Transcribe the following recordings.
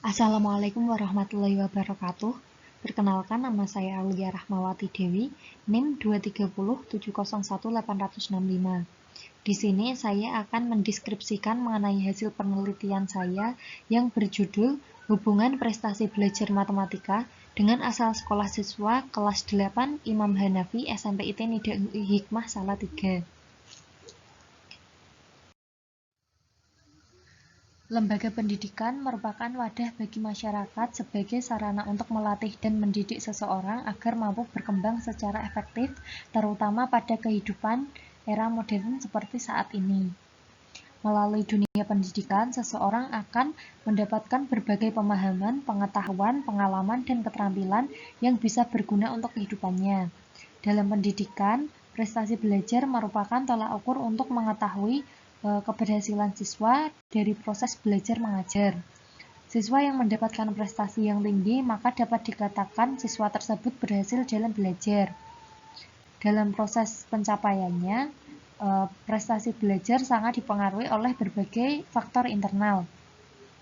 Assalamualaikum warahmatullahi wabarakatuh. Perkenalkan, nama saya Aulia Rahmawati Dewi, NIM 230701865. Di sini saya akan mendeskripsikan mengenai hasil penelitian saya yang berjudul Hubungan Prestasi Belajar Matematika dengan Asal Sekolah Siswa Kelas 8 Imam Hanafi SMP IT Nidaul Hikmah Salatiga. Lembaga pendidikan merupakan wadah bagi masyarakat sebagai sarana untuk melatih dan mendidik seseorang agar mampu berkembang secara efektif, terutama pada kehidupan era modern seperti saat ini. Melalui dunia pendidikan, seseorang akan mendapatkan berbagai pemahaman, pengetahuan, pengalaman, dan keterampilan yang bisa berguna untuk kehidupannya. Dalam pendidikan, prestasi belajar merupakan tolak ukur untuk mengetahui keberhasilan siswa dari proses belajar mengajar. Siswa yang mendapatkan prestasi yang tinggi, maka dapat dikatakan siswa tersebut berhasil dalam belajar. Dalam proses pencapaiannya, prestasi belajar sangat dipengaruhi oleh berbagai faktor internal,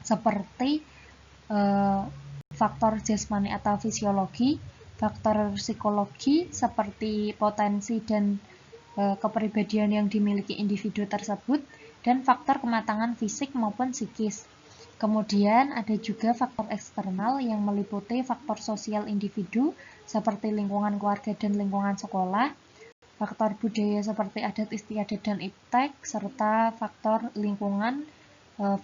seperti faktor jasmani atau fisiologi, faktor psikologi seperti potensi dan kepribadian yang dimiliki individu tersebut, dan faktor kematangan fisik maupun psikis. Kemudian ada juga faktor eksternal yang meliputi faktor sosial individu seperti lingkungan keluarga dan lingkungan sekolah, faktor budaya seperti adat istiadat dan iptek, serta faktor lingkungan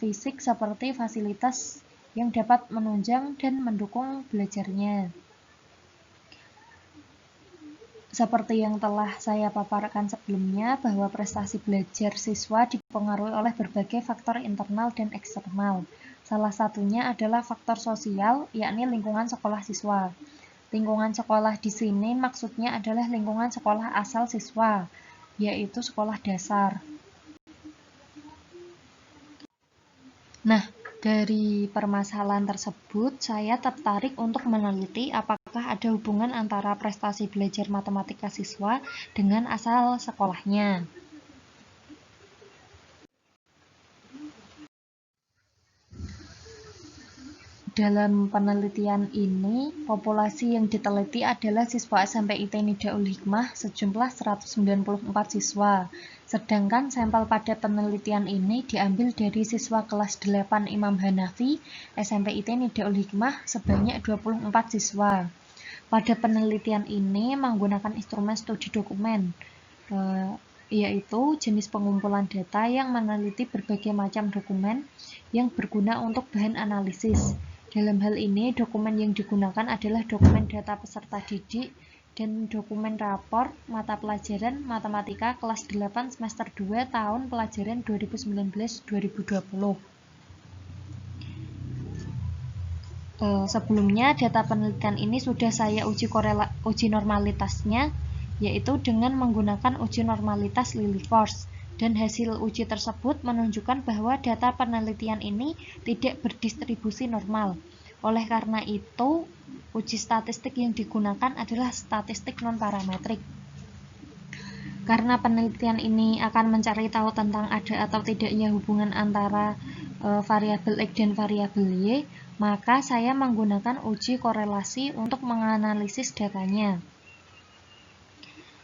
fisik seperti fasilitas yang dapat menunjang dan mendukung belajarnya. Seperti yang telah saya paparkan sebelumnya, bahwa prestasi belajar siswa dipengaruhi oleh berbagai faktor internal dan eksternal. Salah satunya adalah faktor sosial, yakni lingkungan sekolah siswa. Lingkungan sekolah di sini maksudnya adalah lingkungan sekolah asal siswa, yaitu sekolah dasar. Nah, dari permasalahan tersebut, saya tertarik untuk meneliti apakah ada hubungan antara prestasi belajar matematika siswa dengan asal sekolahnya. Dalam penelitian ini, populasi yang diteliti adalah siswa SMP IT Nidaul Hikmah sejumlah 194 siswa. Sedangkan sampel pada penelitian ini diambil dari siswa kelas 8 Imam Hanafi SMP IT Nidaul Hikmah sebanyak 24 siswa. Pada penelitian ini menggunakan instrumen studi dokumen, yaitu jenis pengumpulan data yang meneliti berbagai macam dokumen yang berguna untuk bahan analisis. Dalam hal ini, dokumen yang digunakan adalah dokumen data peserta didik dan dokumen rapor mata pelajaran matematika kelas 8 semester 2 tahun pelajaran 2019-2020. Sebelumnya, data penelitian ini sudah saya uji normalitasnya, yaitu dengan menggunakan uji normalitas Lilliefors. Dan hasil uji tersebut menunjukkan bahwa data penelitian ini tidak berdistribusi normal. Oleh karena itu, uji statistik yang digunakan adalah statistik non-parametrik. Karena penelitian ini akan mencari tahu tentang ada atau tidaknya hubungan antara variabel X dan variabel Y, maka saya menggunakan uji korelasi untuk menganalisis datanya.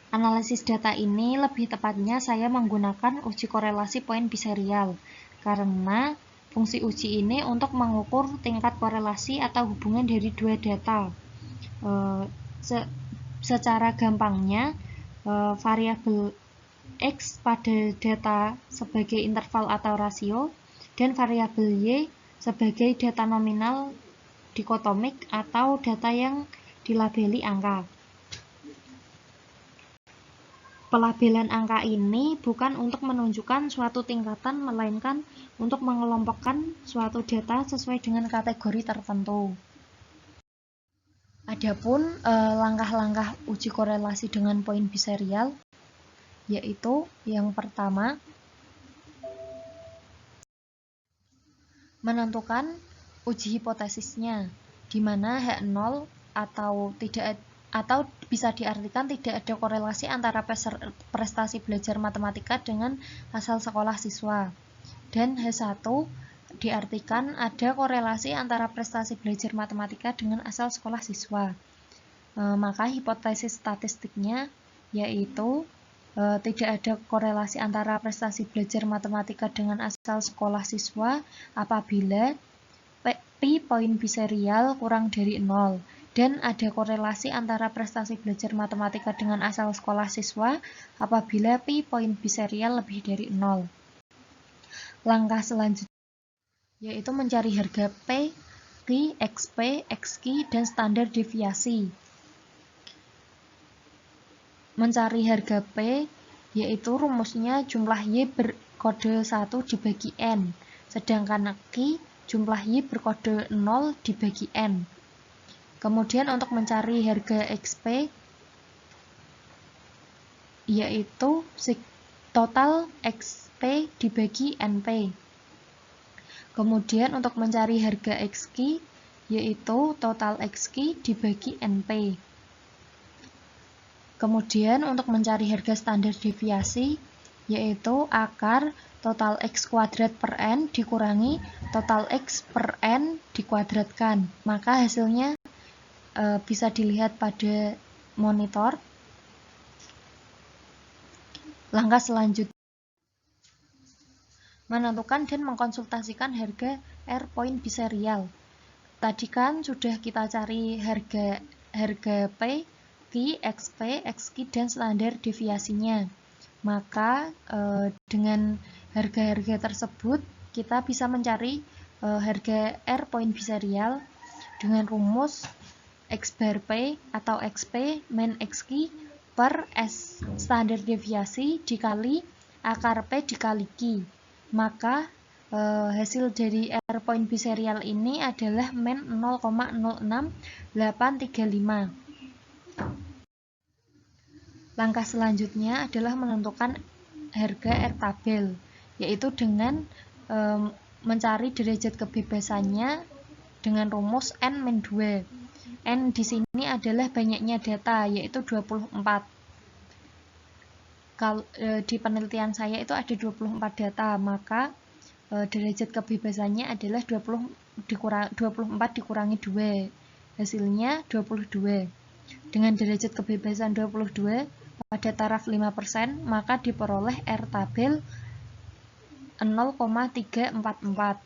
Analisis data ini lebih tepatnya saya menggunakan uji korelasi poin biserial, karena fungsi uji ini untuk mengukur tingkat korelasi atau hubungan dari dua data. Secara gampangnya, variabel X pada data sebagai interval atau rasio, dan variabel Y sebagai data nominal dikotomik atau data yang dilabeli angka. Pelabelan angka ini bukan untuk menunjukkan suatu tingkatan, melainkan untuk mengelompokkan suatu data sesuai dengan kategori tertentu. Adapun langkah-langkah uji korelasi dengan poin biserial, yaitu yang pertama, menentukan uji hipotesisnya, di mana H0 atau bisa diartikan tidak ada korelasi antara prestasi belajar matematika dengan asal sekolah siswa. Dan H1, diartikan ada korelasi antara prestasi belajar matematika dengan asal sekolah siswa. Maka hipotesis statistiknya yaitu tidak ada korelasi antara prestasi belajar matematika dengan asal sekolah siswa apabila pi poin biserial kurang dari 0, dan ada korelasi antara prestasi belajar matematika dengan asal sekolah siswa apabila pi poin biserial lebih dari 0. Langkah selanjutnya yaitu mencari harga P, Q, XP, XQ, dan standar deviasi. Mencari harga P, yaitu rumusnya jumlah Y berkode 1 dibagi N, sedangkan Q jumlah Y berkode 0 dibagi N. Kemudian untuk mencari harga XP, yaitu total XP dibagi NP. Kemudian untuk mencari harga XQ, yaitu total XQ dibagi NP. Kemudian untuk mencari harga standar deviasi, yaitu akar total X kuadrat per N dikurangi total X per N dikuadratkan. Maka hasilnya bisa dilihat pada monitor. Langkah selanjutnya, menentukan dan mengkonsultasikan harga R poin biserial. Tadi kan sudah kita cari harga P, Q, XP, XQ, dan standar deviasinya. Maka dengan harga-harga tersebut kita bisa mencari harga R poin biserial dengan rumus X bar P atau XP min XQ per S standar deviasi dikali akar P dikali Q. Maka hasil dari R poin biserial ini adalah min 0,06835. Langkah selanjutnya adalah menentukan harga R tabel, yaitu dengan mencari derajat kebebasannya dengan rumus N-2. N di sini adalah banyaknya data, yaitu 24. Di penelitian saya itu ada 24 data, maka derajat kebebasannya adalah 24 dikurangi 2, hasilnya 22. Dengan derajat kebebasan 22 pada taraf 5%, maka diperoleh R tabel 0,344.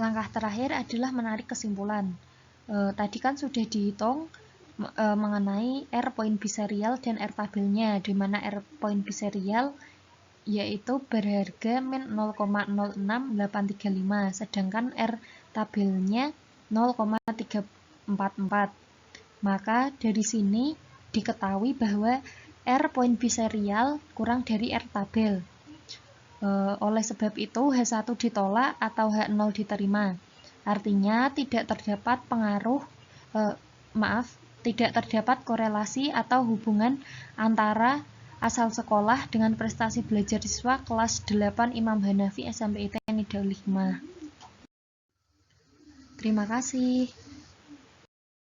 Langkah terakhir adalah menarik kesimpulan. Tadi kan sudah dihitung mengenai R poin biserial dan R tabelnya, di mana R poin biserial yaitu berharga min 0,06835, sedangkan R tabelnya 0,344. Maka dari sini diketahui bahwa R poin biserial kurang dari R tabel. Oleh sebab itu H1 ditolak atau H0 diterima. Artinya tidak terdapat tidak terdapat korelasi atau hubungan antara asal sekolah dengan prestasi belajar siswa kelas 8 Imam Hanafi SMP IT Nidaul Hikmah. Terima kasih.